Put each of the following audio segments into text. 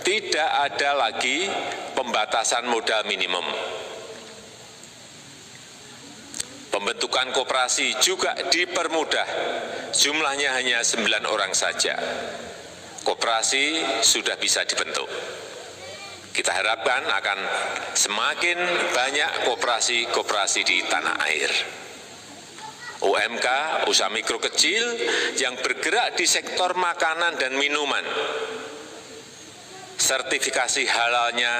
tidak ada lagi pembatasan modal minimum. Pembentukan koperasi juga dipermudah, jumlahnya hanya 9 orang saja. Koperasi sudah bisa dibentuk. Kita harapkan akan semakin banyak koperasi-koperasi di tanah air. UMK, usaha mikro kecil yang bergerak di sektor makanan dan minuman, sertifikasi halalnya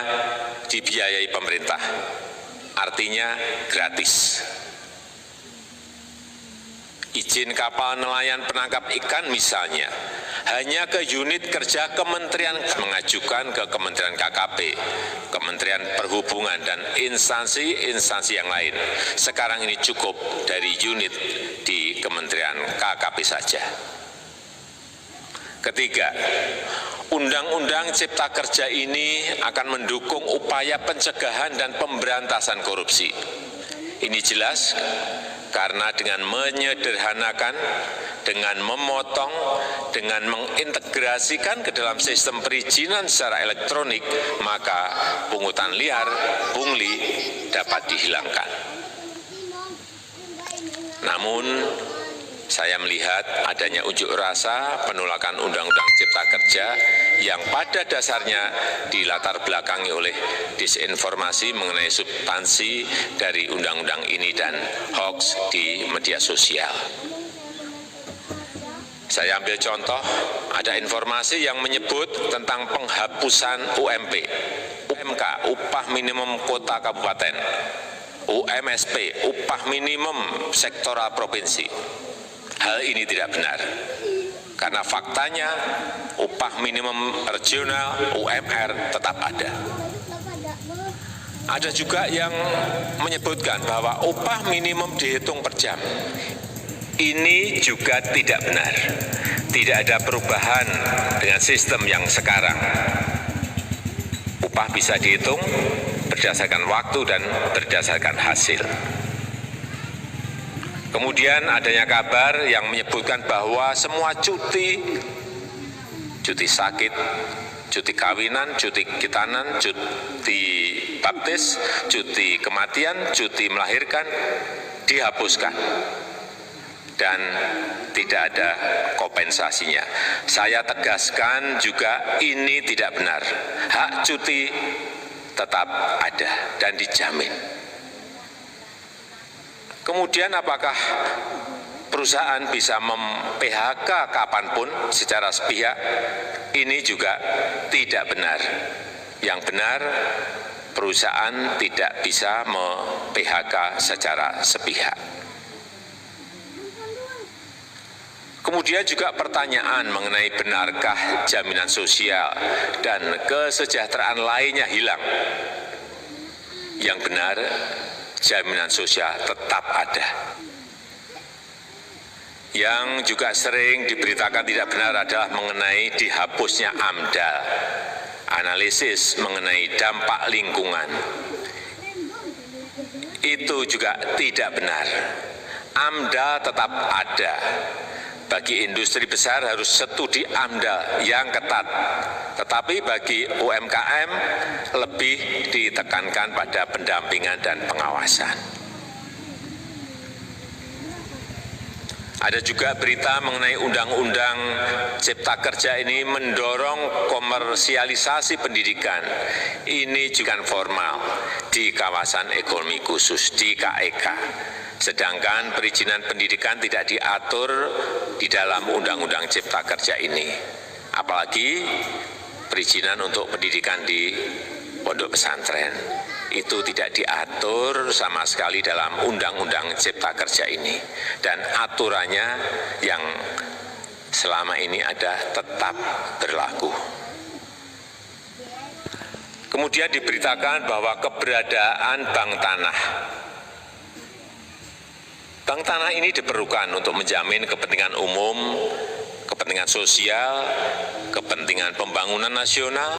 dibiayai pemerintah, artinya gratis. Izin kapal nelayan penangkap ikan misalnya, hanya ke unit kerja kementerian mengajukan ke Kementerian KKP, Kementerian Perhubungan, dan instansi-instansi yang lain. Sekarang ini cukup dari unit di Kementerian KKP saja. Ketiga, Undang-Undang Cipta Kerja ini akan mendukung upaya pencegahan dan pemberantasan korupsi. Ini jelas karena dengan menyederhanakan, dengan memotong, dengan mengintegrasikan ke dalam sistem perizinan secara elektronik, maka pungutan liar, pungli dapat dihilangkan. Namun, saya melihat adanya unjuk rasa penolakan Undang-Undang Cipta Kerja yang pada dasarnya dilatar belakangi oleh disinformasi mengenai substansi dari undang-undang ini dan hoax di media sosial. Saya ambil contoh, ada informasi yang menyebut tentang penghapusan UMP, UMK, upah minimum kota kabupaten, UMSP, upah minimum sektoral provinsi. Hal ini tidak benar, karena faktanya upah minimum regional UMR tetap ada. Ada juga yang menyebutkan bahwa upah minimum dihitung per jam. Ini juga tidak benar. Tidak ada perubahan dengan sistem yang sekarang. Upah bisa dihitung berdasarkan waktu dan berdasarkan hasil. Kemudian adanya kabar yang menyebutkan bahwa semua cuti sakit, cuti kawinan, cuti khitanan, cuti baptis, cuti kematian, cuti melahirkan dihapuskan dan tidak ada kompensasinya. Saya tegaskan juga ini tidak benar. Hak cuti tetap ada dan dijamin. Kemudian apakah perusahaan bisa mem-PHK kapanpun secara sepihak? Ini juga tidak benar. Yang benar, perusahaan tidak bisa mem-PHK secara sepihak. Kemudian juga pertanyaan mengenai benarkah jaminan sosial dan kesejahteraan lainnya hilang. Yang benar, jaminan sosial tetap ada. Yang juga sering diberitakan tidak benar adalah mengenai dihapusnya AMDAL, analisis mengenai dampak lingkungan. Itu juga tidak benar. AMDAL tetap ada. Bagi industri besar harus studi AMDAL yang ketat, tetapi bagi UMKM lebih ditekankan pada pendampingan dan pengawasan. Ada juga berita mengenai Undang-Undang Cipta Kerja ini mendorong komersialisasi pendidikan. Ini juga formal di kawasan ekonomi khusus di KEK. Sedangkan perizinan pendidikan tidak diatur di dalam Undang-Undang Cipta Kerja ini. Apalagi perizinan untuk pendidikan di pondok pesantren. Itu tidak diatur sama sekali dalam Undang-Undang Cipta Kerja ini. Dan aturannya yang selama ini ada tetap berlaku. Kemudian diberitakan bahwa keberadaan bank tanah. Bank tanah ini diperlukan untuk menjamin kepentingan umum, kepentingan sosial, kepentingan pembangunan nasional,